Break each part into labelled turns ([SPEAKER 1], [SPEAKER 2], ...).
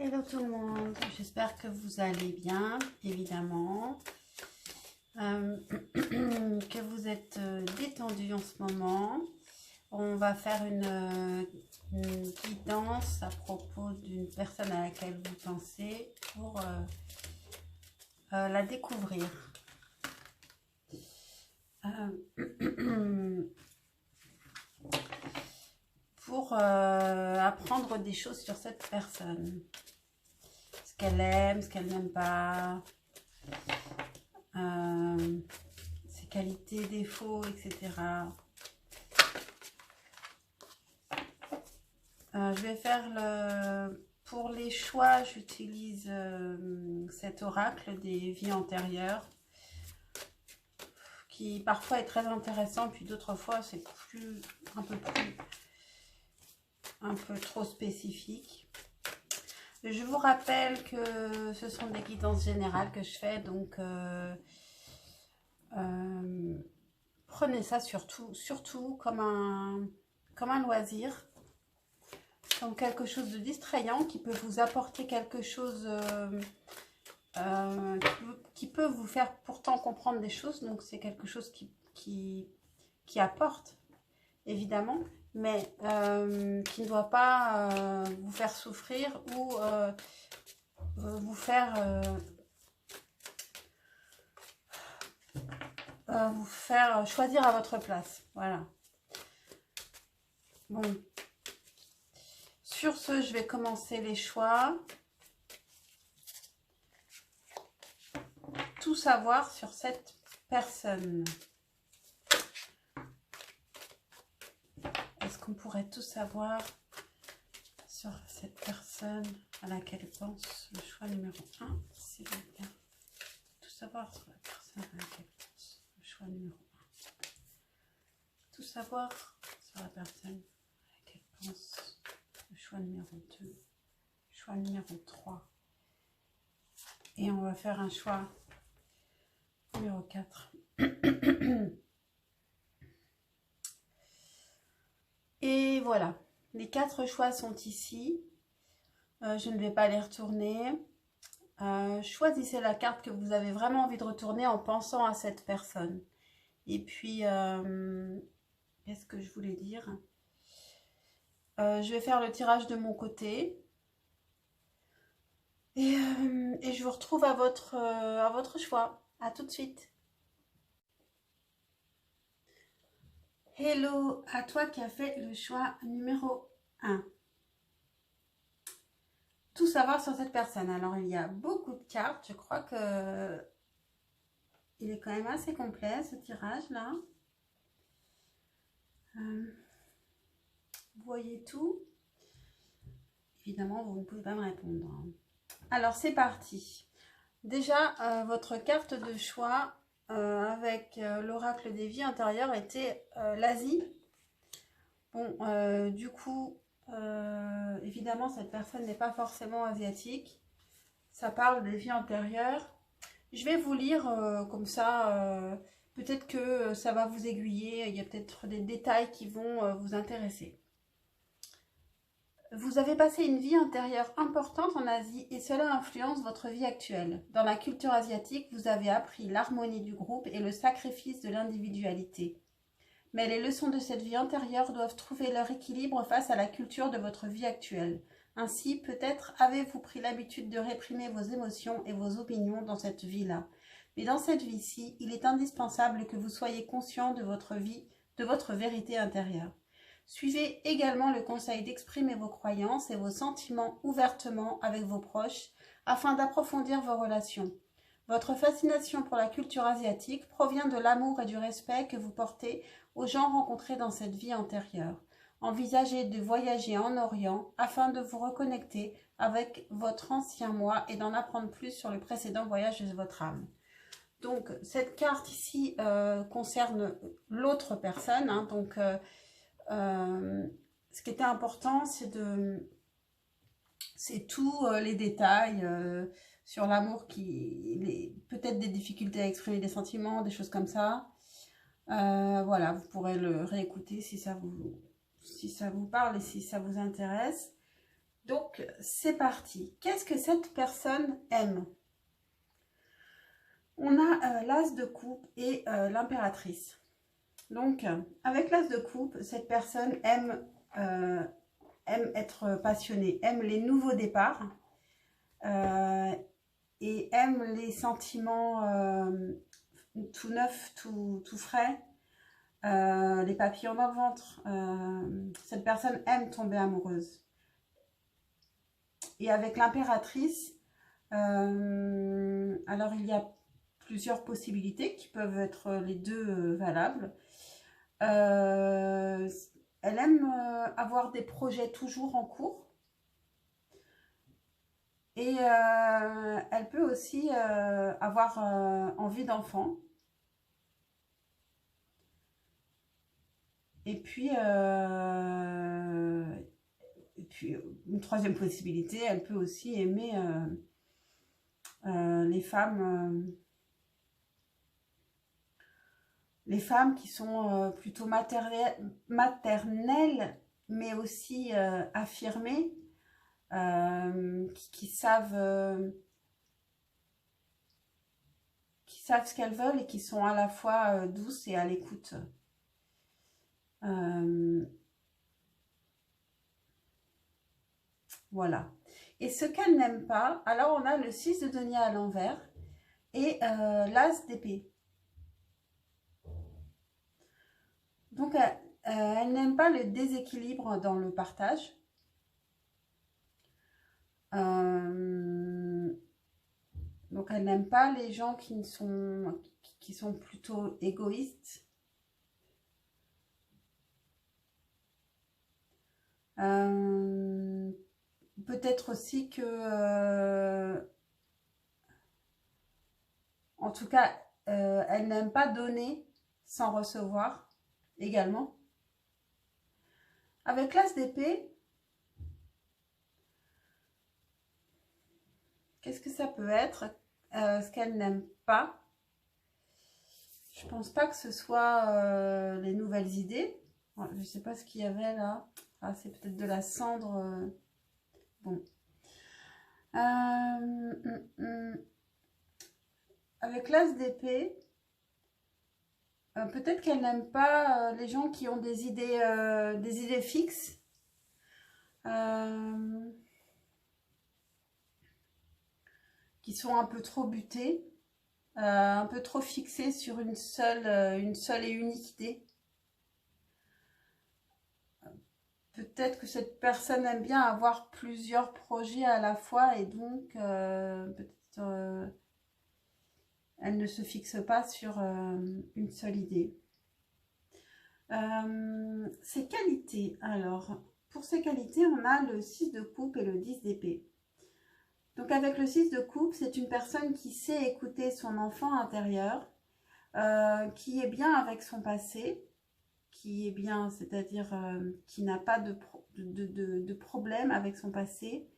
[SPEAKER 1] Hello tout le monde, j'espère que vous allez bien, évidemment, que vous êtes détendus en ce moment. On va faire une guidance à propos d'une personne à laquelle vous pensez pour la découvrir. Pour apprendre des choses sur cette personne. Ce qu'elle aime, ce qu'elle n'aime pas, ses qualités, défauts, etc. Je vais faire pour les choix, j'utilise cet oracle des vies antérieures qui parfois est très intéressant, puis d'autres fois c'est un peu trop spécifique. Je vous rappelle que ce sont des guidances générales que je fais, donc prenez ça surtout comme un loisir, comme quelque chose de distrayant qui peut vous apporter quelque chose qui peut vous faire pourtant comprendre des choses. Donc c'est quelque chose qui apporte, évidemment, mais qui ne doit pas vous faire souffrir ou vous faire choisir à votre place. Voilà. Bon. Sur ce, je vais commencer les choix. Tout savoir sur cette personne. Est-ce qu'on pourrait tout savoir sur cette personne à laquelle pense le choix numéro 1, s'il vous plaît. Tout savoir sur la personne à laquelle pense le choix numéro 1. Tout savoir sur la personne à laquelle pense le choix numéro 2, choix numéro 3. Et on va faire un choix numéro 4. Et voilà, les 4 choix sont ici. Je ne vais pas les retourner. Choisissez la carte que vous avez vraiment envie de retourner en pensant à cette personne. Et puis, qu'est-ce que je voulais dire? Je vais faire le tirage de mon côté. Et je vous retrouve à votre choix. À tout de suite. Hello à toi qui as fait le choix numéro 1. Tout savoir sur cette personne. Alors, il y a beaucoup de cartes. Je crois que il est quand même assez complet, ce tirage-là. Vous voyez tout. Évidemment, vous ne pouvez pas me répondre. Alors, c'est parti. Déjà, votre carte de choix avec l'oracle des vies intérieures était l'Asie. Bon, du coup, évidemment, cette personne n'est pas forcément asiatique. Ça parle des vies antérieures. Je vais vous lire comme ça. Peut-être que ça va vous aiguiller. Il y a peut-être des détails qui vont vous intéresser. Vous avez passé une vie intérieure importante en Asie et cela influence votre vie actuelle. Dans la culture asiatique, vous avez appris l'harmonie du groupe et le sacrifice de l'individualité. Mais les leçons de cette vie antérieure doivent trouver leur équilibre face à la culture de votre vie actuelle. Ainsi, peut-être avez-vous pris l'habitude de réprimer vos émotions et vos opinions dans cette vie-là. Mais dans cette vie-ci, il est indispensable que vous soyez conscient de votre vie, de votre vérité intérieure. Suivez également le conseil d'exprimer vos croyances et vos sentiments ouvertement avec vos proches afin d'approfondir vos relations. Votre fascination pour la culture asiatique provient de l'amour et du respect que vous portez aux gens rencontrés dans cette vie antérieure. Envisagez de voyager en Orient afin de vous reconnecter avec votre ancien moi et d'en apprendre plus sur le précédent voyage de votre âme. Donc, cette carte ici concerne l'autre personne. Hein, donc, ce qui était important, c'est tous les détails sur l'amour, peut-être des difficultés à exprimer des sentiments, des choses comme ça. Voilà, vous pourrez le réécouter si ça vous parle et si ça vous intéresse. Donc, c'est parti. Qu'est-ce que cette personne aime? On a l'as de coupe et l'impératrice. Donc, avec l'as de coupe, cette personne aime être passionnée, aime les nouveaux départs et aime les sentiments tout neufs, tout frais, les papillons dans le ventre. Cette personne aime tomber amoureuse. Et avec l'impératrice, alors il y a plusieurs possibilités qui peuvent être les deux valables. Elle aime avoir des projets toujours en cours. Et elle peut aussi avoir envie d'enfant. Et puis, une troisième possibilité, elle peut aussi aimer les femmes qui sont plutôt maternelles, mais aussi affirmées, qui savent ce qu'elles veulent et qui sont à la fois douces et à l'écoute. Voilà. Et ce qu'elle n'aime pas, alors on a le 6 de denier à l'envers et l'as d'épée. Donc, elle n'aime pas le déséquilibre dans le partage. Donc, elle n'aime pas les gens qui sont plutôt égoïstes. Peut-être aussi que, en tout cas, elle n'aime pas donner sans recevoir également. Avec l'as d'épée, qu'est-ce que ça peut être ce qu'elle n'aime pas? Je pense pas que ce soit les nouvelles idées. Ouais, je sais pas ce qu'il y avait là. Ah, c'est peut-être de la cendre. Bon. Avec l'as d'épée, peut-être qu'elle n'aime pas les gens qui ont des idées fixes. Qui sont un peu trop butés, un peu trop fixés sur une seule et unique idée. Peut-être que cette personne aime bien avoir plusieurs projets à la fois et donc peut-être elle ne se fixe pas sur une seule idée. Ses qualités, alors pour ses qualités on a le 6 de coupe et le 10 d'épée. Donc avec le 6 de coupe, c'est une personne qui sait écouter son enfant intérieur, qui est bien avec son passé, qui est bien, c'est-à-dire qui n'a pas de problème avec son passé,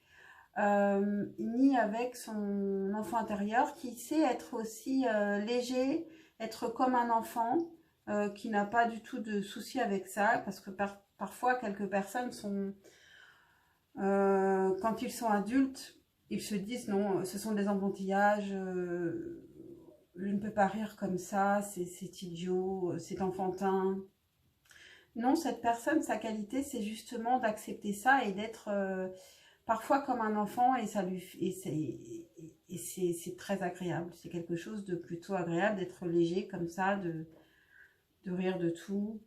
[SPEAKER 1] ni avec son enfant intérieur, qui sait être aussi léger, être comme un enfant, qui n'a pas du tout de souci avec ça, parce que parfois quelques personnes sont, quand ils sont adultes, ils se disent non, ce sont des enfantillages, je ne peux pas rire comme ça, c'est idiot, c'est enfantin. Non, cette personne, sa qualité, c'est justement d'accepter ça et d'être parfois comme un enfant et c'est très agréable. C'est quelque chose de plutôt agréable d'être léger comme ça, de rire de tout.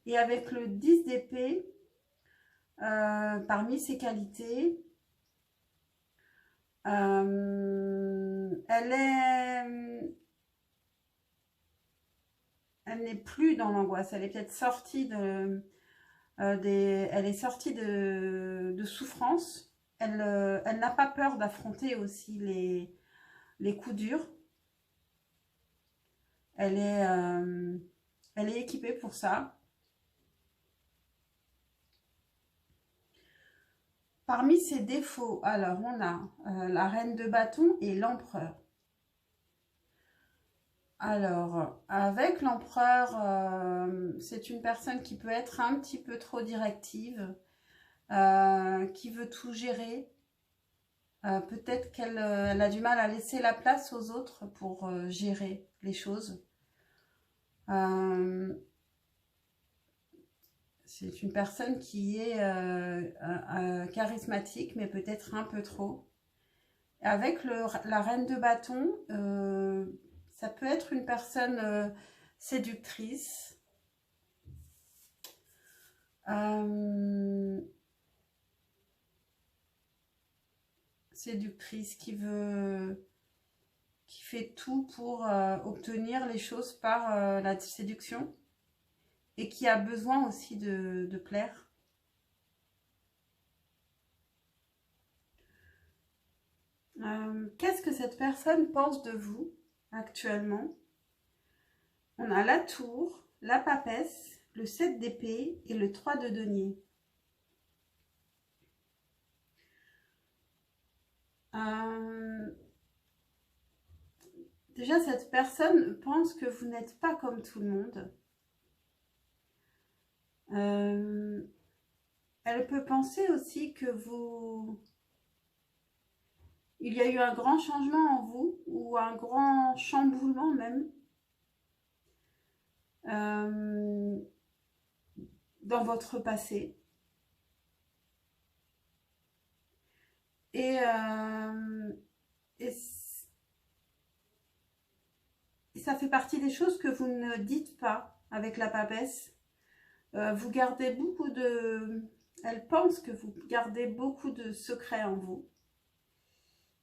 [SPEAKER 1] Et avec le 10 d'épée, parmi ses qualités, elle n'est plus dans l'angoisse, elle est peut-être sortie elle est sortie de souffrance. Elle n'a pas peur d'affronter aussi les coups durs. Elle est équipée pour ça. Parmi ses défauts, alors on a la reine de bâton et l'empereur. Alors, avec l'empereur, c'est une personne qui peut être un petit peu trop directive, qui veut tout gérer. Peut-être qu'elle elle a du mal à laisser la place aux autres pour gérer les choses. C'est une personne qui est charismatique, mais peut-être un peu trop. Avec la reine de bâton, ça peut être une personne séductrice. Séductrice qui fait tout pour obtenir les choses par la séduction et qui a besoin aussi de plaire. Qu'est-ce que cette personne pense de vous actuellement? On a la tour, la papesse, le 7 d'épée et le 3 de denier. Déjà, cette personne pense que vous n'êtes pas comme tout le monde. Elle peut penser aussi que il y a eu un grand changement en vous, ou un grand chamboulement même, dans votre passé. Et ça fait partie des choses que vous ne dites pas avec la papesse. Vous gardez beaucoup de... Elle pense que vous gardez beaucoup de secrets en vous,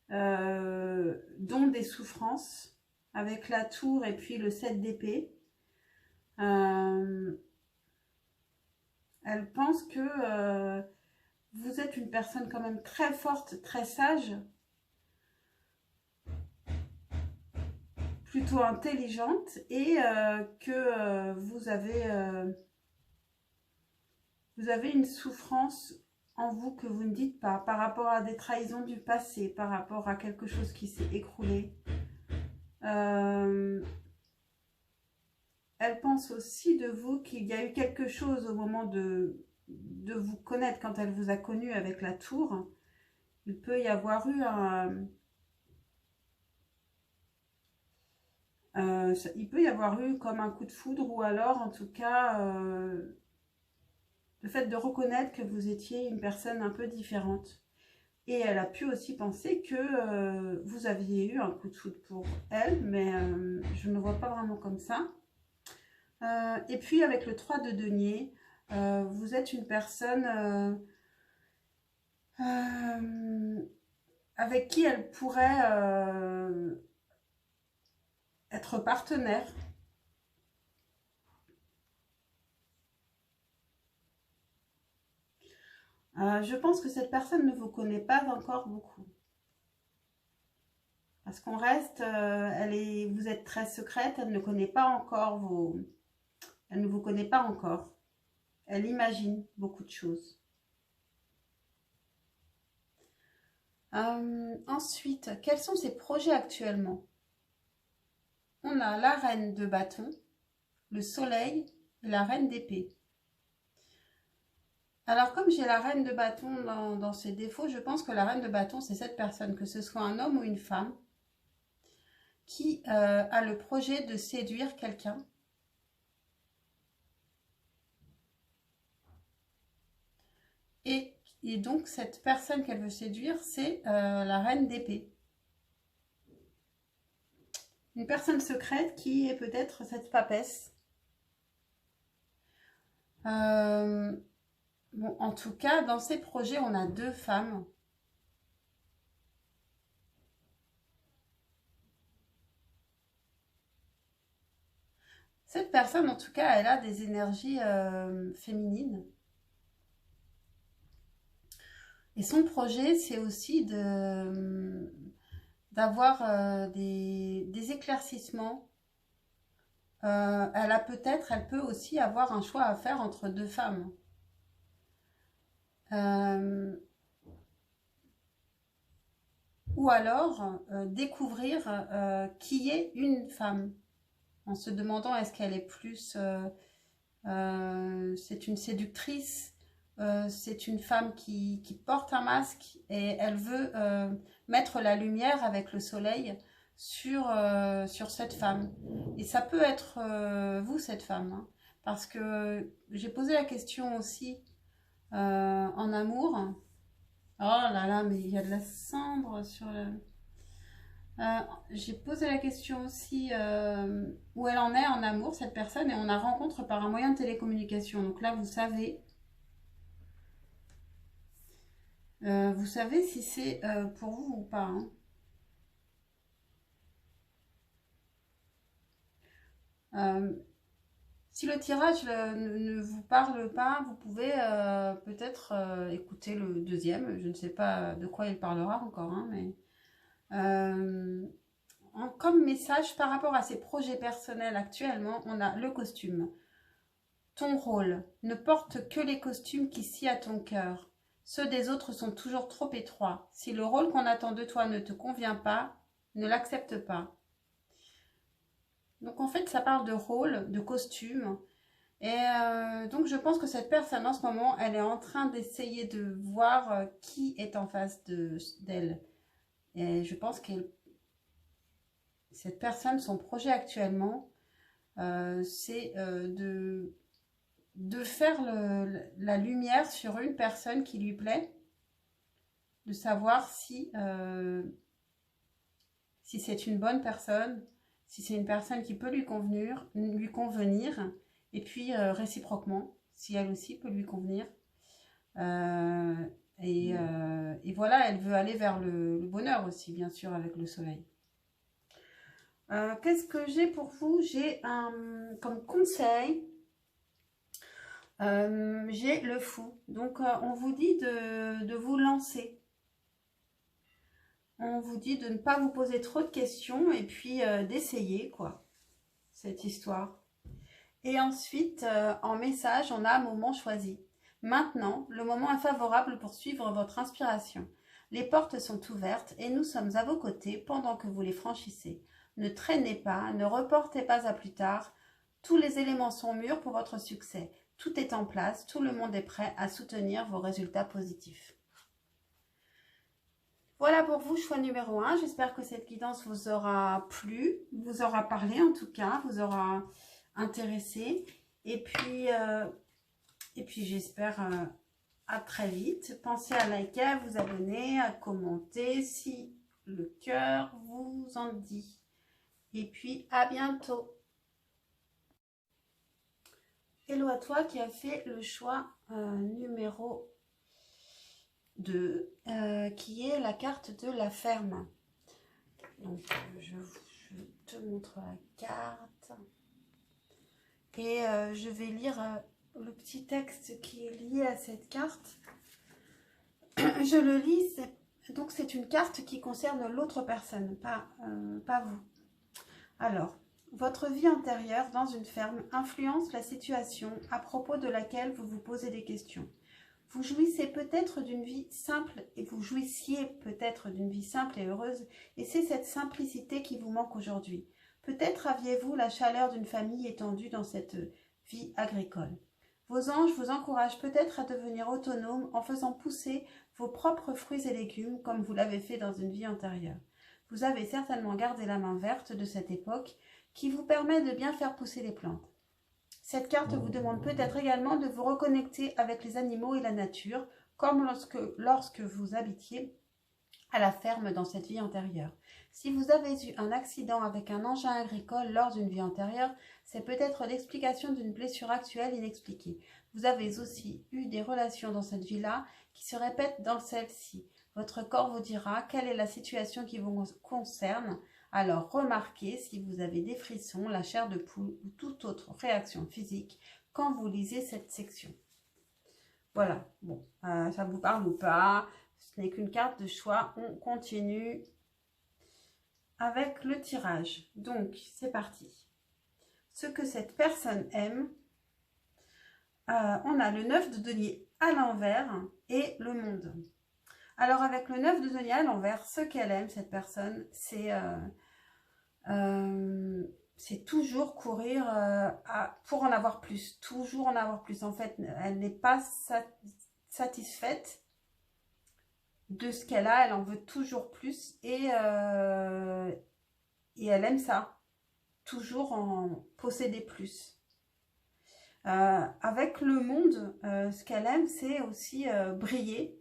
[SPEAKER 1] dont des souffrances, avec la tour et puis le 7 d'épée. Elle pense que vous êtes une personne quand même très forte, très sage, plutôt intelligente, et que vous avez une souffrance en vous que vous ne dites pas, par rapport à des trahisons du passé, par rapport à quelque chose qui s'est écroulé. Elle pense aussi de vous qu'il y a eu quelque chose au moment de vous connaître, quand elle vous a connu avec la tour. Il peut y avoir eu il peut y avoir eu comme un coup de foudre, ou alors en tout cas le fait de reconnaître que vous étiez une personne un peu différente. Et elle a pu aussi penser que vous aviez eu un coup de foudre pour elle, mais je ne le vois pas vraiment comme ça. Et puis avec le 3 de denier, vous êtes une personne avec qui elle pourrait être partenaire. Je pense que cette personne ne vous connaît pas encore beaucoup. Parce qu'on reste, vous êtes très secrète, elle ne connaît pas encore elle ne vous connaît pas encore. Elle imagine beaucoup de choses. Ensuite, quels sont ses projets actuellement? On a la reine de bâton, le soleil et la reine d'épée. Alors, comme j'ai la reine de bâton dans ses défauts, je pense que la reine de bâton, c'est cette personne, que ce soit un homme ou une femme, qui a le projet de séduire quelqu'un. Et donc, cette personne qu'elle veut séduire, c'est la reine d'épée. Une personne secrète qui est peut-être cette papesse. Bon, en tout cas, dans ces projets, on a 2 femmes. Cette personne, en tout cas, elle a des énergies féminines. Et son projet, c'est aussi d'avoir des éclaircissements. Elle peut aussi avoir un choix à faire entre 2 femmes. Ou alors découvrir qui est une femme, en se demandant est-ce qu'elle est plus... c'est une séductrice, c'est une femme qui porte un masque et elle veut mettre la lumière avec le soleil sur cette femme. Et ça peut être vous, cette femme, hein, parce que j'ai posé la question aussi en amour. Oh là là, mais il y a de la cendre sur le... j'ai posé la question aussi où elle en est en amour, cette personne, et on la rencontre par un moyen de télécommunication. Donc là, vous savez si c'est pour vous ou pas, hein. Euh, Si le tirage ne vous parle pas, vous pouvez peut-être écouter le deuxième. Je ne sais pas de quoi il parlera encore, hein, mais euh, comme message par rapport à ses projets personnels actuellement, on a le costume. Ton rôle ne porte que les costumes qui scient à ton cœur. Ceux des autres sont toujours trop étroits. Si le rôle qu'on attend de toi ne te convient pas, ne l'accepte pas. Donc en fait, ça parle de rôle, de costume. Et donc je pense que cette personne en ce moment, elle est en train d'essayer de voir qui est en face d'elle. Et je pense que cette personne, son projet actuellement, c'est de faire la lumière sur une personne qui lui plaît, de savoir si c'est une bonne personne, si c'est une personne qui peut lui convenir, et puis réciproquement, si elle aussi peut lui convenir. Euh, et voilà, elle veut aller vers le bonheur aussi, bien sûr, avec le soleil. Qu'est-ce que j'ai pour vous? J'ai comme conseil, j'ai le fou. Donc, on vous dit de vous lancer. On vous dit de ne pas vous poser trop de questions et puis d'essayer, quoi, cette histoire. Et ensuite, en message, on a moment choisi. Maintenant, le moment est favorable pour suivre votre inspiration. Les portes sont ouvertes et nous sommes à vos côtés pendant que vous les franchissez. Ne traînez pas, ne reportez pas à plus tard. Tous les éléments sont mûrs pour votre succès. Tout est en place, tout le monde est prêt à soutenir vos résultats positifs. Voilà pour vous, choix numéro 1. J'espère que cette guidance vous aura plu, vous aura parlé en tout cas, vous aura intéressé. Et puis j'espère à très vite. Pensez à liker, à vous abonner, à commenter si le cœur vous en dit. Et puis à bientôt. Hello à toi qui a fait le choix numéro 2, qui est la carte de la ferme. Donc je te montre la carte. Et je vais lire le petit texte qui est lié à cette carte. Je le lis, donc c'est une carte qui concerne l'autre personne, pas vous. Alors, votre vie antérieure dans une ferme influence la situation à propos de laquelle vous vous posez des questions. Vous jouissiez peut-être d'une vie simple et heureuse, et c'est cette simplicité qui vous manque aujourd'hui. Peut-être aviez-vous la chaleur d'une famille étendue dans cette vie agricole. Vos anges vous encouragent peut-être à devenir autonome en faisant pousser vos propres fruits et légumes comme vous l'avez fait dans une vie antérieure. Vous avez certainement gardé la main verte de cette époque qui vous permet de bien faire pousser les plantes. Cette carte vous demande peut-être également de vous reconnecter avec les animaux et la nature, comme lorsque vous habitiez à la ferme dans cette vie antérieure. Si vous avez eu un accident avec un engin agricole lors d'une vie antérieure, c'est peut-être l'explication d'une blessure actuelle inexpliquée. Vous avez aussi eu des relations dans cette vie-là qui se répètent dans celle-ci. Votre corps vous dira quelle est la situation qui vous concerne. Alors remarquez si vous avez des frissons, la chair de poule ou toute autre réaction physique quand vous lisez cette section. Voilà, bon, ça vous parle ou pas? Ce n'est qu'une carte de choix. On continue avec le tirage. Donc, c'est parti. Ce que cette personne aime, on a le 9 de denier à l'envers et le monde. Alors, avec le 9 de denier à l'envers, ce qu'elle aime, cette personne, c'est toujours courir pour en avoir plus. Toujours en avoir plus. En fait, elle n'est pas satisfaite de ce qu'elle a, elle en veut toujours plus et elle aime ça, toujours en posséder plus. Avec le monde, ce qu'elle aime, c'est aussi briller,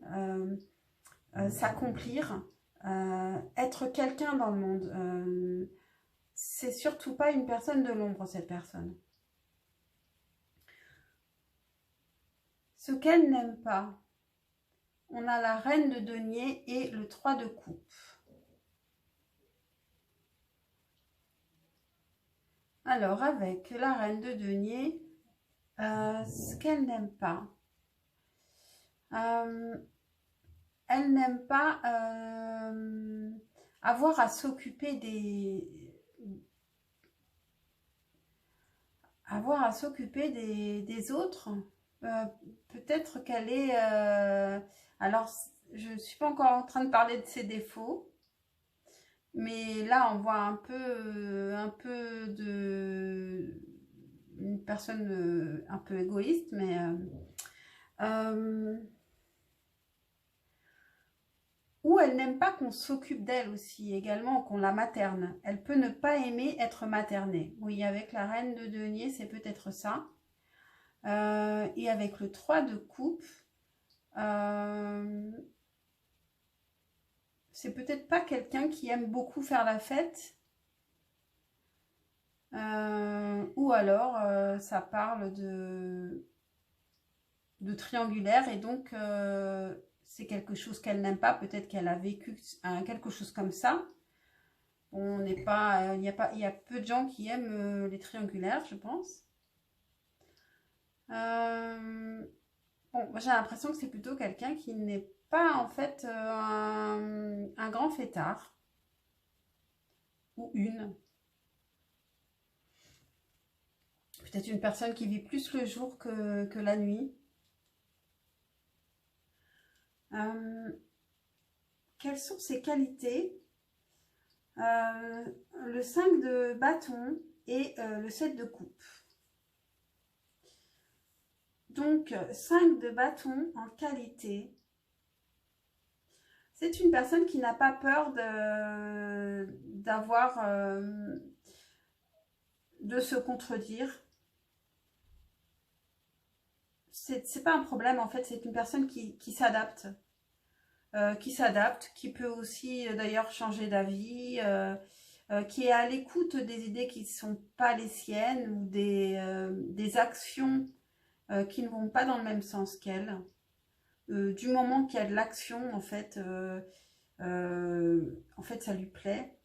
[SPEAKER 1] s'accomplir, être quelqu'un dans le monde. C'est surtout pas une personne de l'ombre, cette personne. Ce qu'elle n'aime pas, on a la reine de denier et le 3 de coupe. Alors, avec la reine de denier, ce qu'elle n'aime pas, elle n'aime pas avoir à s'occuper des autres. Peut-être qu'elle est... alors, je ne suis pas encore en train de parler de ses défauts, mais là, on voit un peu de... une personne un peu égoïste, mais... ou elle n'aime pas qu'on s'occupe d'elle aussi, également, qu'on la materne. Elle peut ne pas aimer être maternée. Oui, avec la reine de denier, c'est peut-être ça. Et avec le 3 de coupe, c'est peut-être pas quelqu'un qui aime beaucoup faire la fête. Ou alors, ça parle de triangulaire et donc c'est quelque chose qu'elle n'aime pas. Peut-être qu'elle a vécu quelque chose comme ça. On n'est pas, il y a peu de gens qui aiment les triangulaires, je pense. Bon, j'ai l'impression que c'est plutôt quelqu'un qui n'est pas en fait un grand fêtard ou une. Peut-être une personne qui vit plus le jour que la nuit. Quelles sont ses qualités? Le 5 de bâton et le 7 de coupe. Donc, 5 de bâton en qualité. C'est une personne qui n'a pas peur de se contredire. C'est pas un problème en fait, c'est une personne qui s'adapte. Qui peut aussi d'ailleurs changer d'avis, qui est à l'écoute des idées qui ne sont pas les siennes ou des actions qui ne vont pas dans le même sens qu'elle. Du moment qu'il y a de l'action, en fait, ça lui plaît.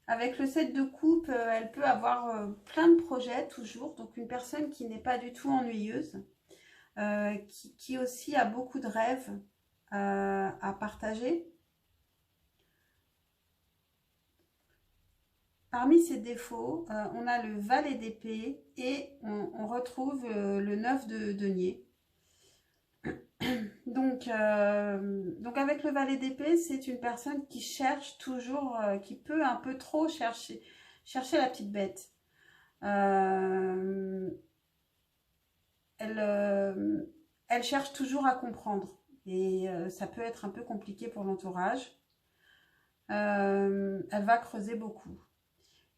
[SPEAKER 1] Avec le 7 de coupe, elle peut avoir plein de projets toujours, donc une personne qui n'est pas du tout ennuyeuse, qui aussi a beaucoup de rêves à partager. Parmi ses défauts, on a le valet d'épée et on retrouve le 9 de denier. Donc avec le valet d'épée, c'est une personne qui cherche toujours, qui peut un peu trop chercher la petite bête. Elle cherche toujours à comprendre et ça peut être un peu compliqué pour l'entourage. Elle va creuser beaucoup.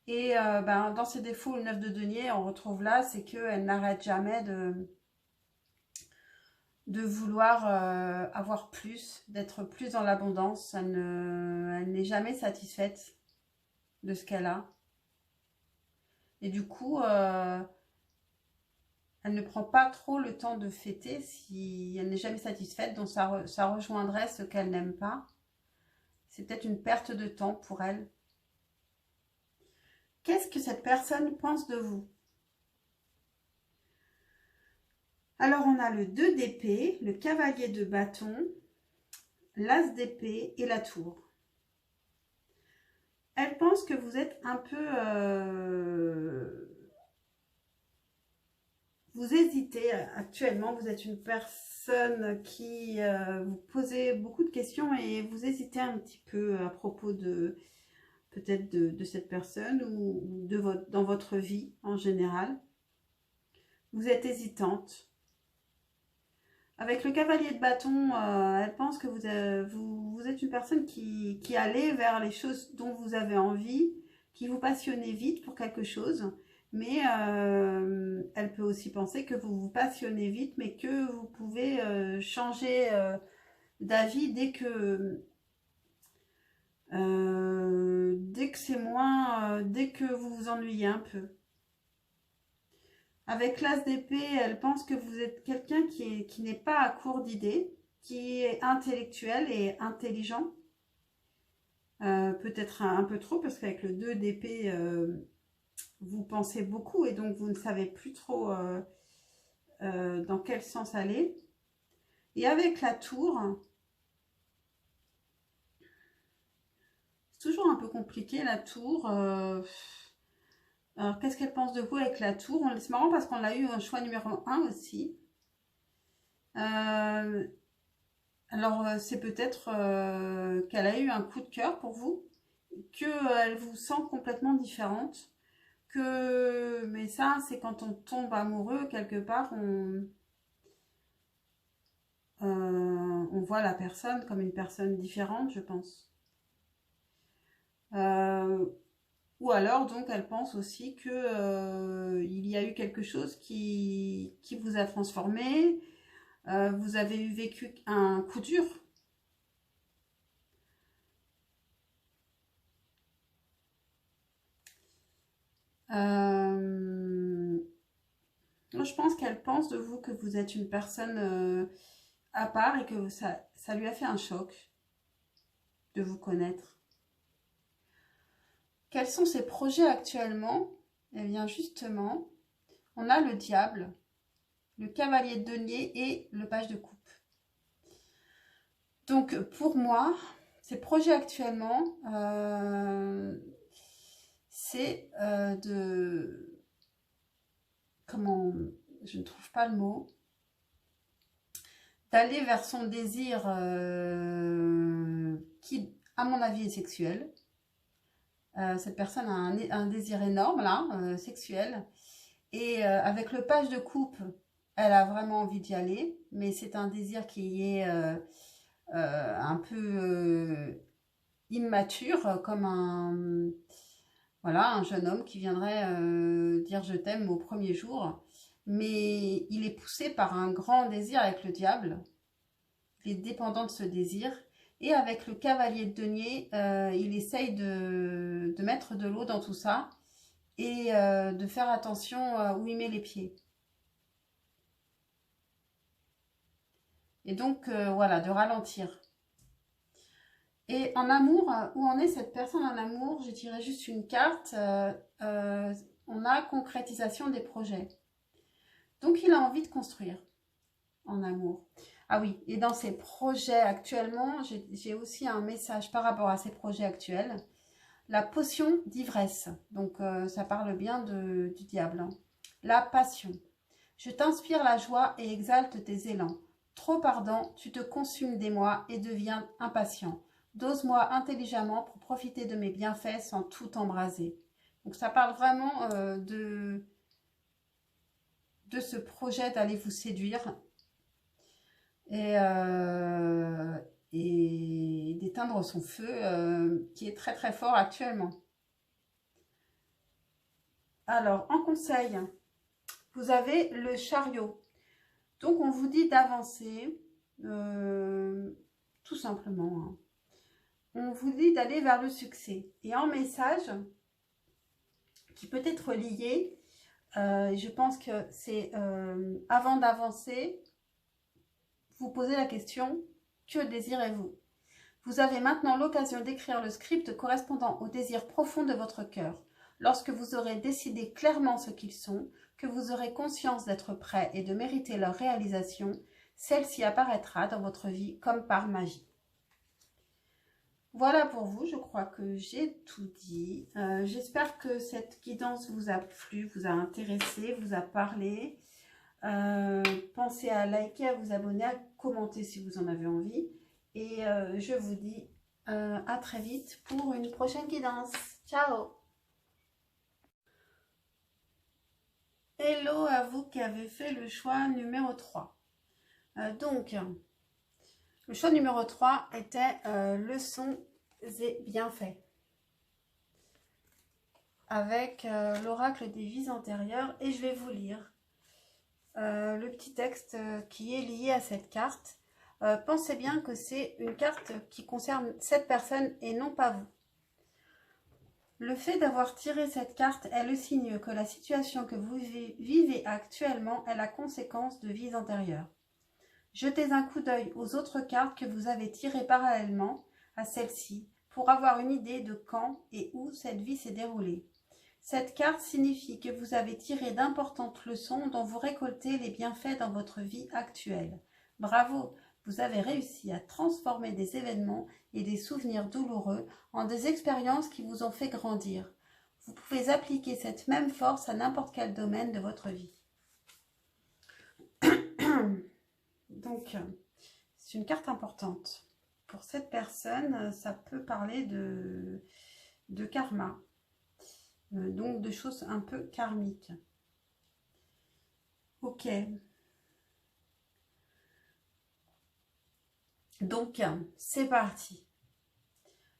[SPEAKER 1] Et dans ses défauts, le 9 de denier, on retrouve là, c'est qu'elle n'arrête jamais de vouloir avoir plus, d'être plus dans l'abondance. Elle n'est jamais satisfaite de ce qu'elle a. Et du coup, elle ne prend pas trop le temps de fêter si elle n'est jamais satisfaite. Donc ça rejoindrait ce qu'elle n'aime pas. C'est peut-être une perte de temps pour elle. Qu'est-ce que cette personne pense de vous? Alors, on a le 2 d'épée, le cavalier de bâton, l'as d'épée et la tour. Elle pense que vous êtes un peu... vous hésitez actuellement, vous êtes une personne qui vous posez beaucoup de questions et vous hésitez un petit peu à propos de peut-être de cette personne ou dans votre vie en général. Vous êtes hésitante. Avec le cavalier de bâton, elle pense que vous êtes une personne qui allait vers les choses dont vous avez envie, qui vous passionnez vite pour quelque chose, mais elle peut aussi penser que vous vous passionnez vite, mais que vous pouvez changer d'avis dès que c'est moins, dès que vous vous ennuyez un peu. Avec l'as d'épée, elle pense que vous êtes quelqu'un qui n'est pas à court d'idées, qui est intellectuel et intelligent. Peut-être un peu trop, parce qu'avec le 2 d'épée, vous pensez beaucoup et donc vous ne savez plus trop dans quel sens aller. Et avec la tour, c'est toujours un peu compliqué la tour. Alors, qu'est-ce qu'elle pense de vous avec la tour? C'est marrant parce qu'on l'a eu un choix numéro 1 aussi. Alors, c'est peut-être qu'elle a eu un coup de cœur pour vous, qu'elle vous sent complètement différente, mais ça, c'est quand on tombe amoureux, quelque part, on voit la personne comme une personne différente, je pense. Ou alors, donc, elle pense aussi que il y a eu quelque chose qui vous a transformé. Vous avez vécu un coup dur. Moi, je pense qu'elle pense de vous que vous êtes une personne à part et que ça lui a fait un choc de vous connaître. Quels sont ses projets actuellement? Eh bien, justement, on a le diable, le cavalier de denier et le page de coupe. Donc, pour moi, ses projets actuellement, c'est de... Comment... Je ne trouve pas le mot. D'aller vers son désir qui, à mon avis, est sexuel. Cette personne a un désir énorme, là, sexuel. Et avec le page de coupe, elle a vraiment envie d'y aller, mais c'est un désir qui est un peu immature, comme voilà, un jeune homme qui viendrait dire je t'aime au premier jour. Mais il est poussé par un grand désir avec le diable. Il est dépendant de ce désir. Et avec le cavalier de denier, il essaye de mettre de l'eau dans tout ça et de faire attention où il met les pieds. Et donc, voilà, de ralentir. Et en amour, où en est cette personne en amour? Je dirais juste une carte. On a concrétisation des projets. Donc, il a envie de construire en amour. Ah oui, et dans ses projets actuellement, j'ai aussi un message par rapport à ses projets actuels. La potion d'ivresse. Donc, ça parle bien du diable. Hein. La passion. Je t'inspire la joie et exalte tes élans. Trop ardent, tu te consumes d'émoi et deviens impatient. Dose-moi intelligemment pour profiter de mes bienfaits sans tout embraser. Donc ça parle vraiment de ce projet d'aller vous séduire et d'éteindre son feu qui est très très fort actuellement. Alors, en conseil, vous avez le chariot. Donc, on vous dit d'avancer, tout simplement. Hein. On vous dit d'aller vers le succès. Et en message, qui peut être lié, je pense que c'est avant d'avancer, vous posez la question, que désirez-vous? Vous avez maintenant l'occasion d'écrire le script correspondant au désir profond de votre cœur. Lorsque vous aurez décidé clairement ce qu'ils sont, que vous aurez conscience d'être prêt et de mériter leur réalisation, celle-ci apparaîtra dans votre vie comme par magie. Voilà pour vous, je crois que j'ai tout dit. J'espère que cette guidance vous a plu, vous a intéressé, vous a parlé. Pensez à liker, à vous abonner, à commenter si vous en avez envie. Et je vous dis à très vite pour une prochaine guidance. Ciao! Hello à vous qui avez fait le choix numéro 3. Donc, le choix numéro 3 était leçons et bienfaits. Avec l'oracle des vies antérieures. Et je vais vous lire le petit texte qui est lié à cette carte. Pensez bien que c'est une carte qui concerne cette personne et non pas vous. Le fait d'avoir tiré cette carte est le signe que la situation que vous vivez actuellement est la conséquence de vies antérieures. Jetez un coup d'œil aux autres cartes que vous avez tirées parallèlement à celle-ci pour avoir une idée de quand et où cette vie s'est déroulée. Cette carte signifie que vous avez tiré d'importantes leçons dont vous récoltez les bienfaits dans votre vie actuelle. Bravo! Vous avez réussi à transformer des événements et des souvenirs douloureux en des expériences qui vous ont fait grandir. Vous pouvez appliquer cette même force à n'importe quel domaine de votre vie. Donc, c'est une carte importante. Pour cette personne, ça peut parler de karma, donc de choses un peu karmiques. Ok. Donc, c'est parti.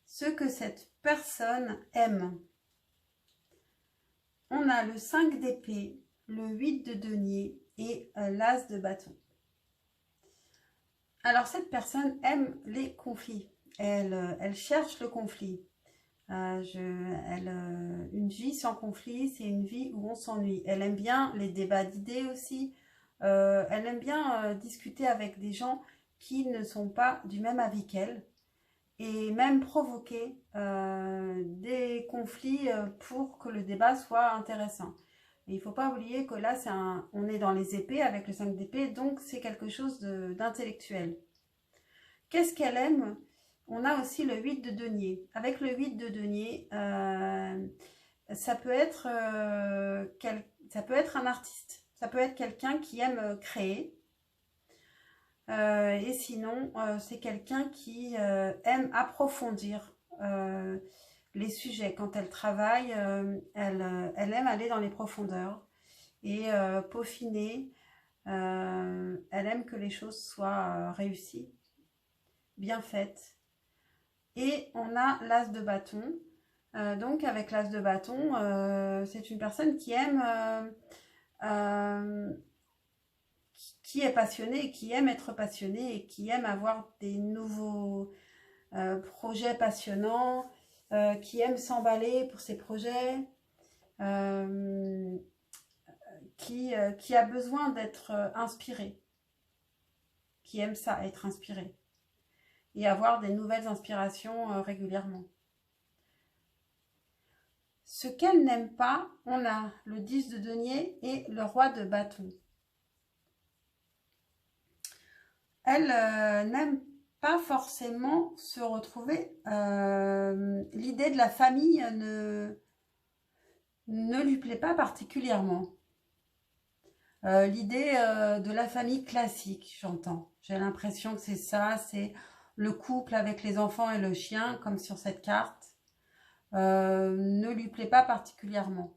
[SPEAKER 1] Ce que cette personne aime. On a le 5 d'épée, le 8 de denier et l'as de bâton. Alors, cette personne aime les conflits. Elle cherche le conflit. Une vie sans conflit, c'est une vie où on s'ennuie. Elle aime bien les débats d'idées aussi. Elle aime bien discuter avec des gens qui ne sont pas du même avis qu'elle et même provoquer des conflits pour que le débat soit intéressant. Et il ne faut pas oublier que là, on est dans les épées avec le 5 d'épée, donc c'est quelque chose d'intellectuel. Qu'est-ce qu'elle aime? On a aussi le 8 de denier. Avec le 8 de denier, ça peut être un artiste. Ça peut être quelqu'un qui aime créer. Et sinon, c'est quelqu'un qui aime approfondir les sujets. Quand elle travaille, elle aime aller dans les profondeurs et peaufiner. Elle aime que les choses soient réussies, bien faites. Et on a l'as de bâton. Donc avec l'as de bâton, c'est une personne qui aime... qui est passionné, qui aime être passionné et qui aime avoir des nouveaux projets passionnants, qui aime s'emballer pour ses projets, qui a besoin d'être inspiré, qui aime ça, être inspiré, et avoir des nouvelles inspirations régulièrement. Ce qu'elle n'aime pas, on a le 10 de denier et le roi de bâton. Elle n'aime pas forcément se retrouver. L'idée de la famille ne lui plaît pas particulièrement. L'idée de la famille classique, j'entends. J'ai l'impression que c'est ça, c'est le couple avec les enfants et le chien, comme sur cette carte, ne lui plaît pas particulièrement.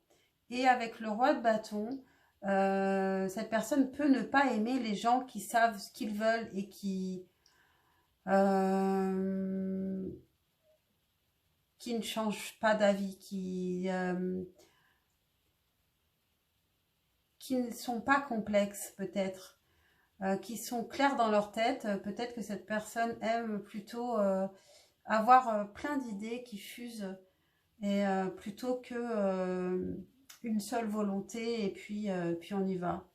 [SPEAKER 1] Et avec le roi de bâton, cette personne peut ne pas aimer les gens qui savent ce qu'ils veulent et qui ne changent pas d'avis, qui ne sont pas complexes peut-être, qui sont clairs dans leur tête. Peut-être que cette personne aime plutôt avoir plein d'idées qui fusent et plutôt que une seule volonté et puis on y va.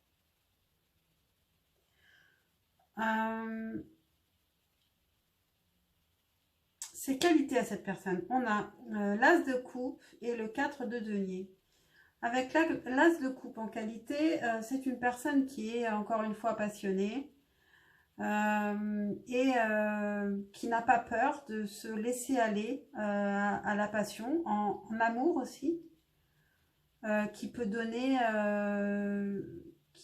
[SPEAKER 1] Ses qualités à cette personne. On a l'as de coupe et le 4 de denier. Avec l'as de coupe en qualité, c'est une personne qui est encore une fois passionnée et qui n'a pas peur de se laisser aller à la passion, en amour aussi, qui peut donner,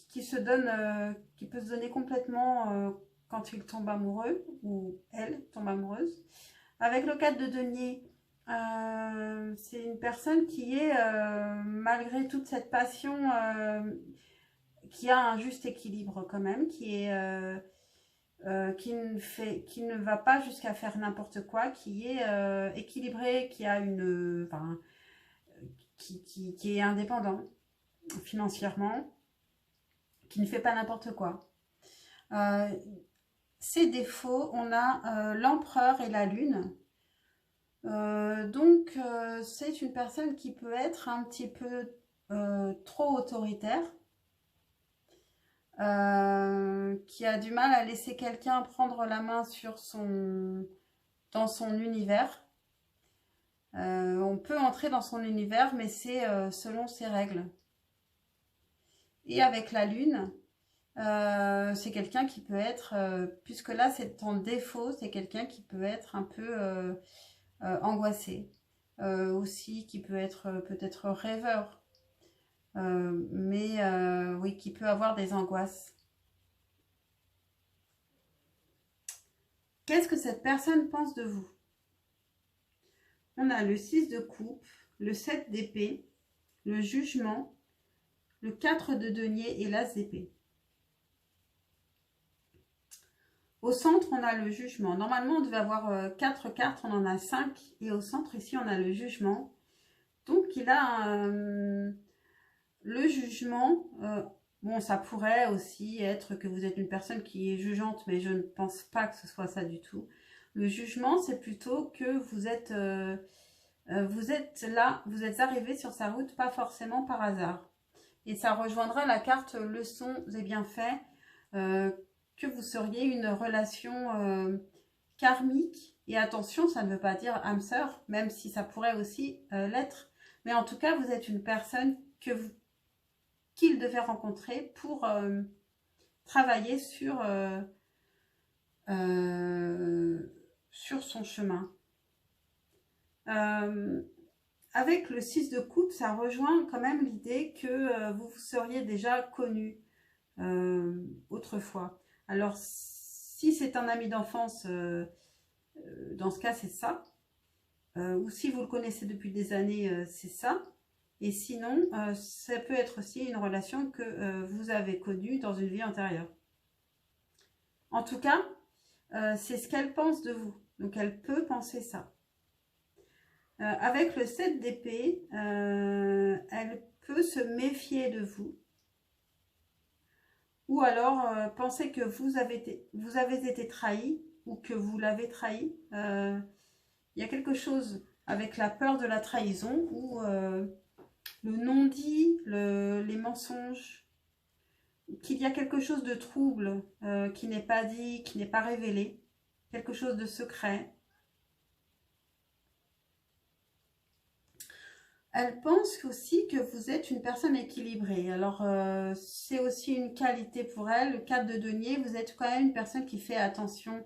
[SPEAKER 1] qui peut se donner complètement quand il tombe amoureux ou elle tombe amoureuse. Avec le 4 de denier, c'est une personne qui est, malgré toute cette passion, qui a un juste équilibre quand même, qui est qui ne va pas jusqu'à faire n'importe quoi, qui est équilibré, qui a enfin, qui est indépendant financièrement, qui ne fait pas n'importe quoi. Ses défauts, on a l'empereur et la lune. Donc, c'est une personne qui peut être un petit peu trop autoritaire, qui a du mal à laisser quelqu'un prendre la main dans son univers. On peut entrer dans son univers, mais c'est selon ses règles. Et avec la lune, c'est quelqu'un qui peut être, puisque là c'est en défaut, c'est quelqu'un qui peut être un peu angoissé. Aussi qui peut être peut-être rêveur, mais oui, qui peut avoir des angoisses. Qu'est-ce que cette personne pense de vous? On a le 6 de coupe, le 7 d'épée, le jugement, le 4 de denier et l'as d'épée. Au centre, on a le jugement. Normalement, on devait avoir 4 cartes, on en a 5. Et au centre, ici, on a le jugement. Donc, il a le jugement. Bon, ça pourrait aussi être que vous êtes une personne qui est jugeante, mais je ne pense pas que ce soit ça du tout. Le jugement, c'est plutôt que vous êtes là, vous êtes arrivé sur sa route, pas forcément par hasard. Et ça rejoindra la carte leçons et bienfaits, que vous seriez une relation karmique. Et attention, ça ne veut pas dire âme sœur, même si ça pourrait aussi l'être. Mais en tout cas, vous êtes une personne qu'il devait rencontrer pour travailler sur son chemin. Avec le 6 de coupe, ça rejoint quand même l'idée que vous seriez déjà connu autrefois. Alors, si c'est un ami d'enfance, dans ce cas, c'est ça. Ou si vous le connaissez depuis des années, c'est ça. Et sinon, ça peut être aussi une relation que vous avez connue dans une vie antérieure. En tout cas, c'est ce qu'elle pense de vous. Donc, elle peut penser ça. Avec le 7 d'épée, elle peut se méfier de vous. Ou alors penser que vous avez été trahi ou que vous l'avez trahi. Il y a quelque chose avec la peur de la trahison ou le non-dit, les mensonges, qu'il y a quelque chose de trouble qui n'est pas dit, qui n'est pas révélé, quelque chose de secret. Elle pense aussi que vous êtes une personne équilibrée. Alors, c'est aussi une qualité pour elle. Le 4 de denier, vous êtes quand même une personne qui fait attention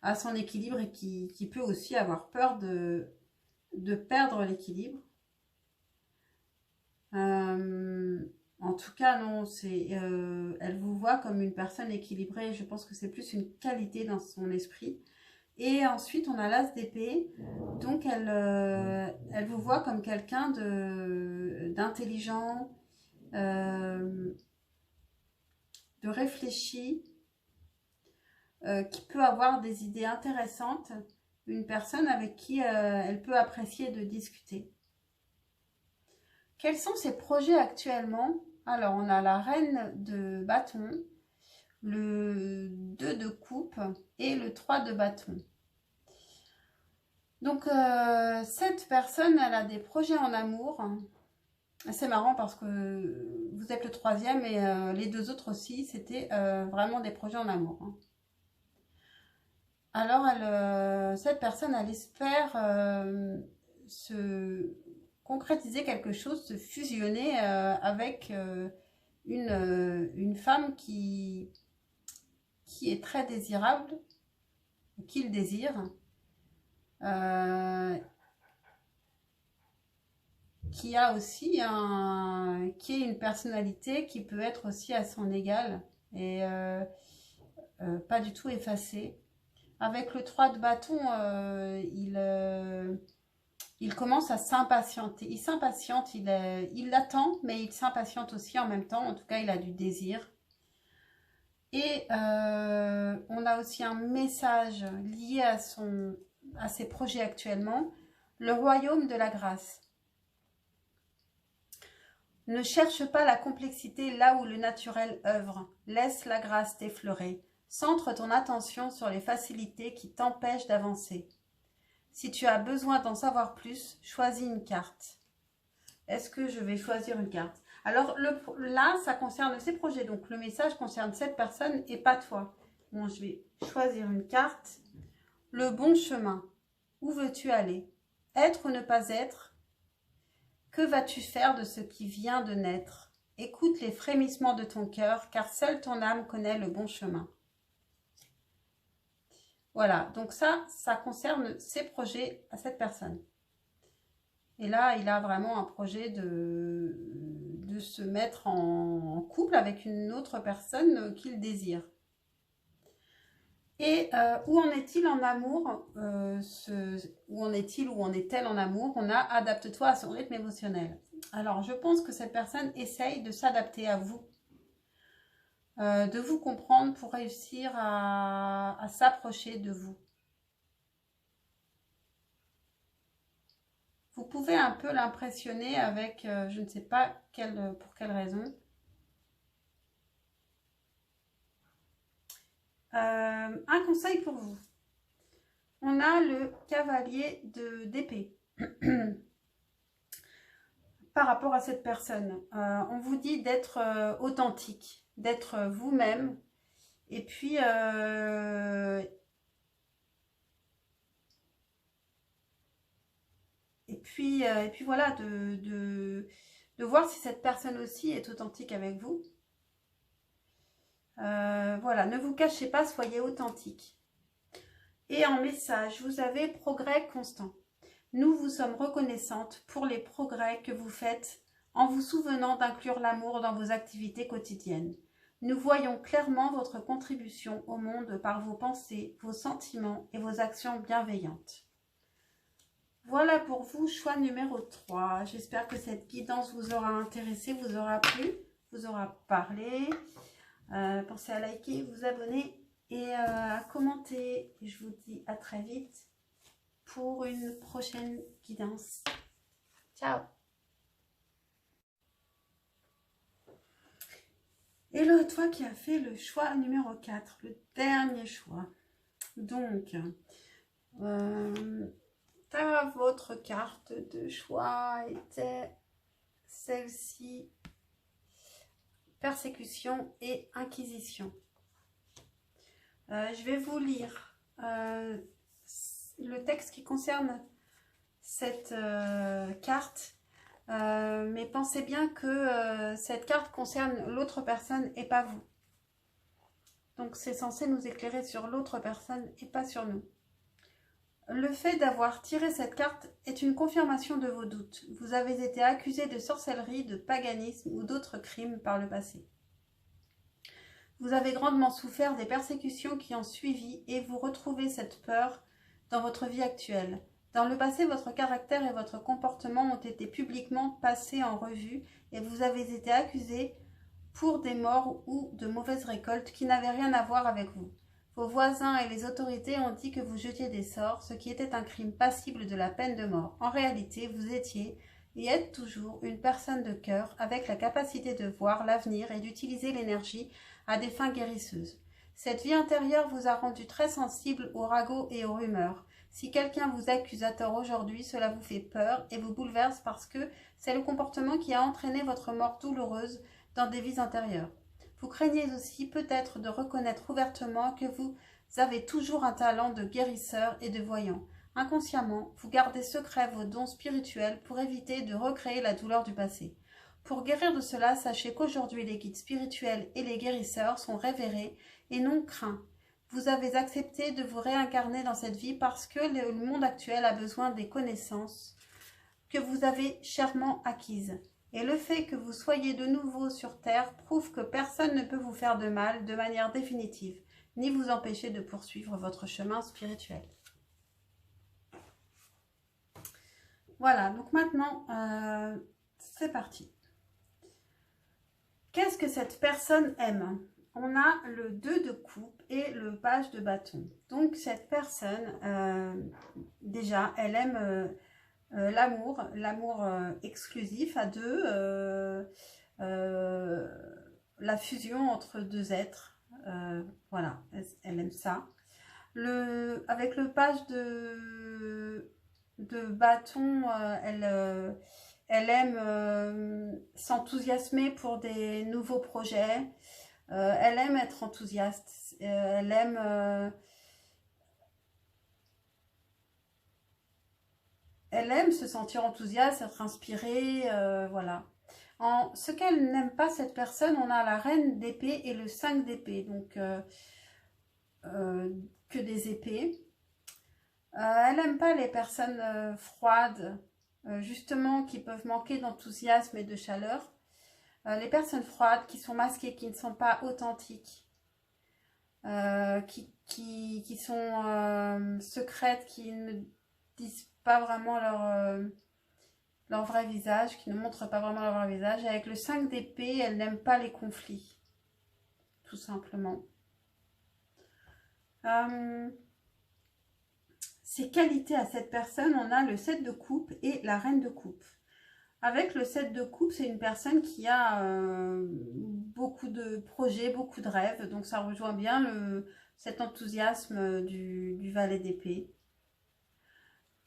[SPEAKER 1] à son équilibre et qui peut aussi avoir peur de perdre l'équilibre. En tout cas, non, elle vous voit comme une personne équilibrée. Je pense que c'est plus une qualité dans son esprit. Et ensuite, on a l'as d'épée. Donc, elle vous voit comme quelqu'un d'intelligent, de réfléchi, qui peut avoir des idées intéressantes. Une personne avec qui elle peut apprécier de discuter. Quels sont ses projets actuellement? Alors, on a la reine de bâton, le 2 de coupe et le 3 de bâton. Donc, cette personne, elle a des projets en amour. C'est marrant parce que vous êtes le 3e et les 2 autres aussi, c'était vraiment des projets en amour. Alors, cette personne, elle espère se concrétiser quelque chose, se fusionner avec une femme qui est très désirable, qu'il désire, qui a aussi qui est une personnalité qui peut être aussi à son égal et pas du tout effacée. Avec le 3 de bâton, il commence à s'impatienter. Il s'impatiente, il l'attend, mais il s'impatiente aussi en même temps. En tout cas, il a du désir. Et on a aussi un message lié à ses projets actuellement, le royaume de la grâce. Ne cherche pas la complexité là où le naturel œuvre. Laisse la grâce t'effleurer. Centre ton attention sur les facilités qui t'empêchent d'avancer. Si tu as besoin d'en savoir plus, choisis une carte. Est-ce que je vais choisir une carte? Alors là, ça concerne ces projets. Donc le message concerne cette personne et pas toi. Bon, je vais choisir une carte. Le bon chemin. Où veux-tu aller? Être ou ne pas être? Que vas-tu faire de ce qui vient de naître? Écoute les frémissements de ton cœur, car seule ton âme connaît le bon chemin. Voilà, donc ça concerne ses projets à cette personne. Et là, il a vraiment un projet de se mettre en couple avec une autre personne qu'il désire. Et où en est-il en amour? Où en est-il ou en est-elle en amour? On a adapte-toi à son rythme émotionnel. Alors, je pense que cette personne essaye de s'adapter à vous, de vous comprendre pour réussir à s'approcher de vous. Vous pouvez un peu l'impressionner avec, je ne sais pas pour quelle raison. Un conseil pour vous. On a le cavalier d'épée. Par rapport à cette personne, on vous dit d'être authentique, d'être vous-même. Et puis, voilà, de voir si cette personne aussi est authentique avec vous. Voilà, ne vous cachez pas, soyez authentique. Et en message, vous avez progrès constant. Nous vous sommes reconnaissantes pour les progrès que vous faites en vous souvenant d'inclure l'amour dans vos activités quotidiennes. Nous voyons clairement votre contribution au monde par vos pensées, vos sentiments et vos actions bienveillantes. Voilà pour vous, choix numéro 3. J'espère que cette guidance vous aura intéressé, vous aura plu, vous aura parlé. Pensez à liker, vous abonner et à commenter. Je vous dis à très vite pour une prochaine guidance. Ciao! Hello, toi qui as fait le choix numéro 4, le dernier choix. Donc, votre carte de choix était celle-ci, persécution et inquisition. Je vais vous lire le texte qui concerne cette carte, mais pensez bien que cette carte concerne l'autre personne et pas vous. Donc c'est censé nous éclairer sur l'autre personne et pas sur nous. Le fait d'avoir tiré cette carte est une confirmation de vos doutes. Vous avez été accusé de sorcellerie, de paganisme ou d'autres crimes par le passé. Vous avez grandement souffert des persécutions qui ont suivi et vous retrouvez cette peur dans votre vie actuelle. Dans le passé, votre caractère et votre comportement ont été publiquement passés en revue et vous avez été accusé pour des morts ou de mauvaises récoltes qui n'avaient rien à voir avec vous. Vos voisins et les autorités ont dit que vous jetiez des sorts, ce qui était un crime passible de la peine de mort. En réalité, vous étiez et êtes toujours une personne de cœur avec la capacité de voir l'avenir et d'utiliser l'énergie à des fins guérisseuses. Cette vie intérieure vous a rendu très sensible aux ragots et aux rumeurs. Si quelqu'un vous accuse à tort aujourd'hui, cela vous fait peur et vous bouleverse parce que c'est le comportement qui a entraîné votre mort douloureuse dans des vies antérieures. Vous craignez aussi peut-être de reconnaître ouvertement que vous avez toujours un talent de guérisseur et de voyant. Inconsciemment, vous gardez secret vos dons spirituels pour éviter de recréer la douleur du passé. Pour guérir de cela, sachez qu'aujourd'hui les guides spirituels et les guérisseurs sont révérés et non craints. Vous avez accepté de vous réincarner dans cette vie parce que le monde actuel a besoin des connaissances que vous avez chèrement acquises. Et le fait que vous soyez de nouveau sur Terre prouve que personne ne peut vous faire de mal de manière définitive, ni vous empêcher de poursuivre votre chemin spirituel. Voilà, donc maintenant, c'est parti. Qu'est-ce que cette personne aime? on a le 2 de coupe et le page de bâton. Donc cette personne, déjà, elle aime l'amour exclusif à deux, la fusion entre deux êtres. Voilà, elle aime ça. Avec le page de bâton, elle aime s'enthousiasmer pour des nouveaux projets. Elle aime être enthousiaste. Elle aime se sentir enthousiaste, être inspirée. Voilà. Ce qu'elle n'aime pas, cette personne, on a la reine d'épée et le 5 d'épée. Donc, que des épées. Elle n'aime pas les personnes froides, justement, qui peuvent manquer d'enthousiasme et de chaleur. Les personnes froides, qui sont masquées, qui ne sont pas authentiques, qui sont secrètes, qui ne disent pas vraiment leur vrai visage, qui ne montrent pas vraiment leur vrai visage. Avec le 5 d'épée, elle n'aime pas les conflits, tout simplement. Ses qualités à cette personne, on a le 7 de coupe et la reine de coupe. Avec le 7 de coupe, c'est une personne qui a beaucoup de projets, beaucoup de rêves. Donc ça rejoint bien cet enthousiasme du valet d'épée.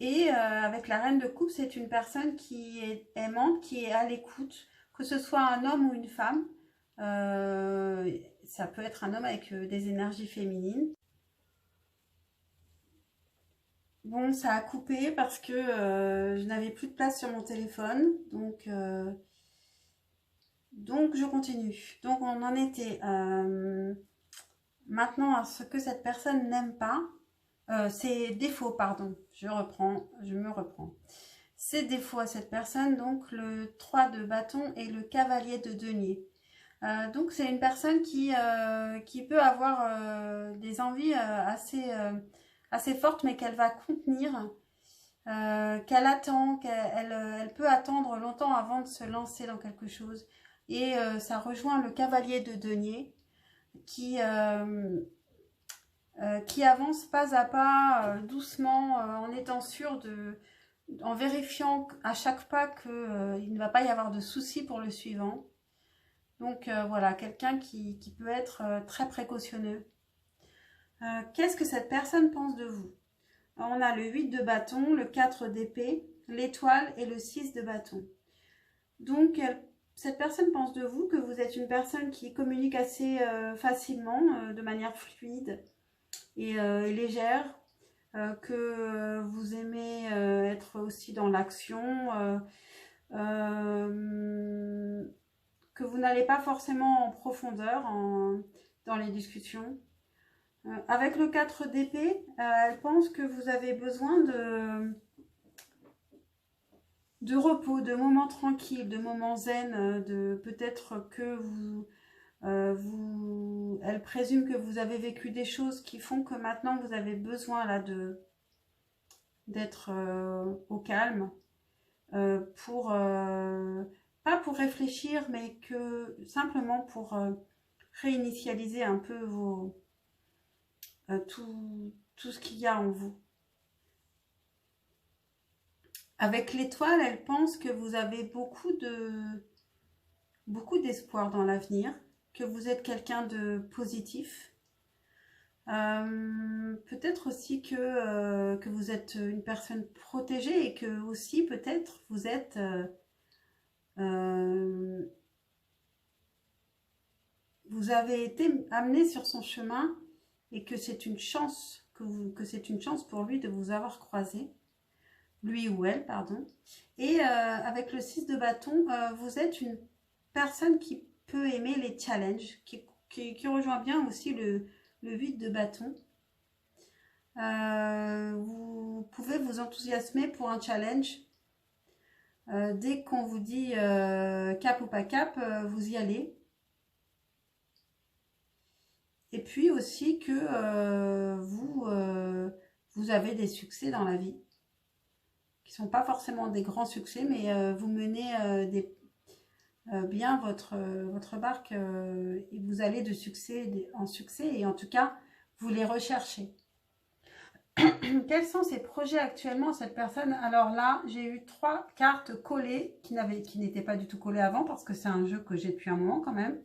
[SPEAKER 1] Et avec la reine de coupe, c'est une personne qui est aimante, qui est à l'écoute, que ce soit un homme ou une femme. Ça peut être un homme avec des énergies féminines. Bon, ça a coupé parce que je n'avais plus de place sur mon téléphone. Donc je continue. Donc on en était maintenant à ce que cette personne n'aime pas. Ses défauts, pardon. Je me reprends. Ses défauts à cette personne, donc le 3 de bâton et le cavalier de denier. Donc c'est une personne qui peut avoir des envies assez fortes, mais qu'elle va contenir, qu'elle attend, elle peut attendre longtemps avant de se lancer dans quelque chose. Et ça rejoint le cavalier de denier qui avance pas à pas, doucement, en étant sûr en vérifiant à chaque pas qu'il ne va pas y avoir de soucis pour le suivant. Donc voilà, quelqu'un qui peut être très précautionneux. Qu'est-ce que cette personne pense de vous? On a le 8 de bâton, le 4 d'épée, l'étoile et le 6 de bâton. Donc cette personne pense de vous que vous êtes une personne qui communique assez facilement, de manière fluide et légère, que vous aimez être aussi dans l'action, que vous n'allez pas forcément en profondeur dans les discussions. Avec le 4 d'épée, elle pense que vous avez besoin de repos, de moments tranquilles, de moments zen, peut-être que elle présume que vous avez vécu des choses qui font que maintenant vous avez besoin là d'être au calme, pas pour réfléchir, mais que simplement pour réinitialiser un peu tout ce qu'il y a en vous. Avec l'étoile, elle pense que vous avez beaucoup d'espoir dans l'avenir, que vous êtes quelqu'un de positif. Peut-être aussi que vous êtes une personne protégée et que aussi peut-être vous êtes vous avez été amené sur son chemin et que c'est une chance pour lui de vous avoir croisé, lui ou elle, pardon. Et avec le 6 de bâton, vous êtes une personne qui peut aimer les challenges, qui rejoint bien aussi le 8 de bâton. Vous pouvez vous enthousiasmer pour un challenge. Dès qu'on vous dit cap ou pas cap, vous y allez. Et puis aussi que vous avez des succès dans la vie, qui ne sont pas forcément des grands succès, mais vous menez bien votre barque et vous allez de succès en succès et en tout cas, vous les recherchez. Quels sont ses projets actuellement, cette personne? Alors là, j'ai eu 3 cartes collées qui n'étaient pas du tout collées avant parce que c'est un jeu que j'ai depuis un moment quand même.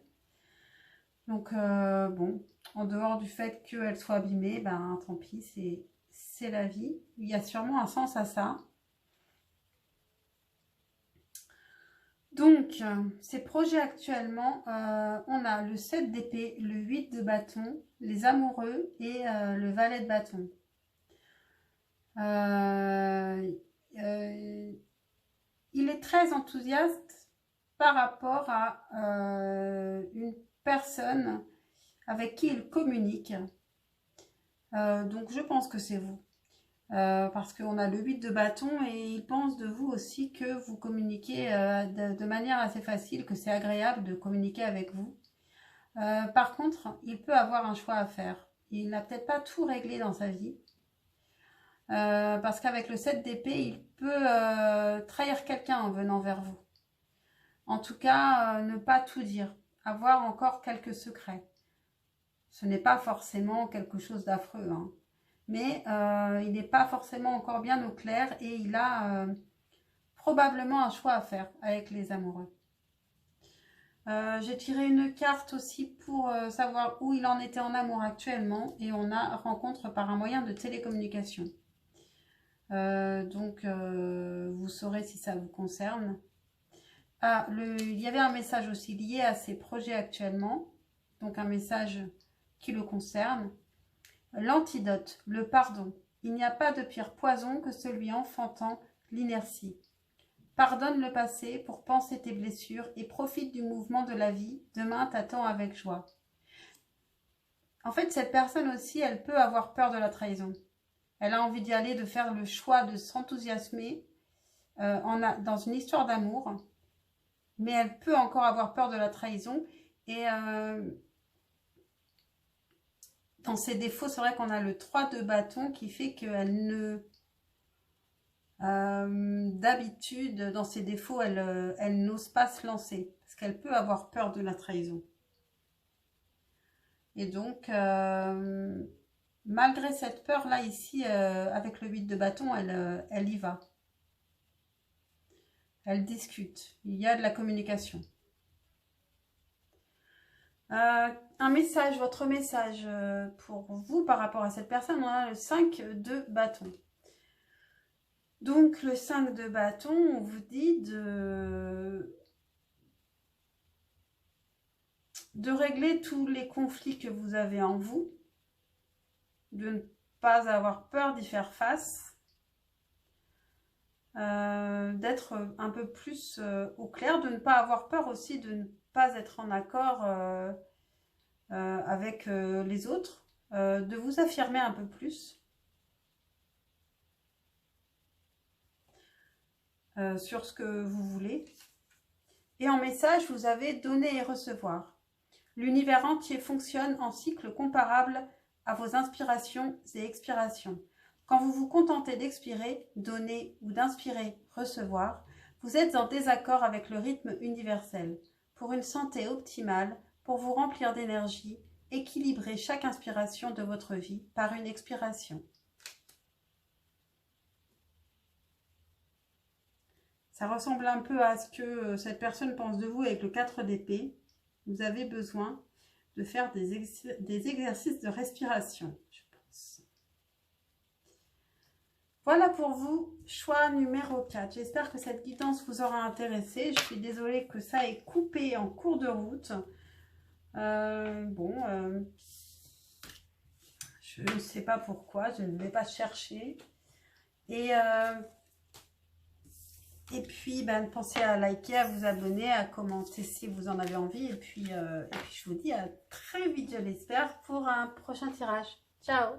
[SPEAKER 1] Donc bon, en dehors du fait qu'elle soit abîmée, ben tant pis, c'est la vie. Il y a sûrement un sens à ça. Donc, ces projets actuellement, on a le 7 d'épée, le 8 de bâton, les amoureux et le valet de bâton. Il est très enthousiaste par rapport à une personne avec qui il communique. Donc, je pense que c'est vous. Parce qu'on a le 8 de bâton et il pense de vous aussi que vous communiquez de manière assez facile, que c'est agréable de communiquer avec vous. Par contre, il peut avoir un choix à faire. Il n'a peut-être pas tout réglé dans sa vie. Parce qu'avec le 7 d'épée, il peut trahir quelqu'un en venant vers vous. En tout cas, ne pas tout dire. Avoir encore quelques secrets. Ce n'est pas forcément quelque chose d'affreux, hein. Mais il n'est pas forcément encore bien au clair et il a probablement un choix à faire avec les amoureux. J'ai tiré une carte aussi pour savoir où il en était en amour actuellement et on a rencontre par un moyen de télécommunication. Donc vous saurez si ça vous concerne. Ah, il y avait un message aussi lié à ses projets actuellement, donc un message qui le concerne. L'antidote, le pardon. Il n'y a pas de pire poison que celui enfantant l'inertie. Pardonne le passé pour panser tes blessures et profite du mouvement de la vie. Demain t'attend avec joie. En fait, cette personne aussi, elle peut avoir peur de la trahison. Elle a envie d'y aller, de faire le choix de s'enthousiasmer dans une histoire d'amour. Mais elle peut encore avoir peur de la trahison. Et dans ses défauts, c'est vrai qu'on a le 3 de bâton qui fait qu'elle ne... d'habitude, dans ses défauts, elle n'ose pas se lancer. Parce qu'elle peut avoir peur de la trahison. Et donc, malgré cette peur-là, ici, avec le 8 de bâton, elle y va. Elle discute. Il y a de la communication. Un message, votre message pour vous par rapport à cette personne, on a le 5 de bâton. Donc le 5 de bâton, on vous dit de régler tous les conflits que vous avez en vous, de ne pas avoir peur d'y faire face, d'être un peu plus au clair, de ne pas avoir peur aussi de ne pas être en accord avec les autres, de vous affirmer un peu plus sur ce que vous voulez. Et en message, vous avez donner et recevoir. L'univers entier fonctionne en cycle comparable à vos inspirations et expirations. Quand vous vous contentez d'expirer, donner ou d'inspirer, recevoir, vous êtes en désaccord avec le rythme universel. Pour une santé optimale, pour vous remplir d'énergie, équilibrez chaque inspiration de votre vie par une expiration. Ça ressemble un peu à ce que cette personne pense de vous avec le 4 d'épée. Vous avez besoin de faire des exercices de respiration, je pense. Voilà pour vous, choix numéro 4. J'espère que cette guidance vous aura intéressé. Je suis désolée que ça ait coupé en cours de route. Je ne sais pas pourquoi, je ne vais pas chercher. Et puis, pensez à liker, à vous abonner, à commenter si vous en avez envie. Et puis je vous dis à très vite, je l'espère, pour un prochain tirage. Ciao!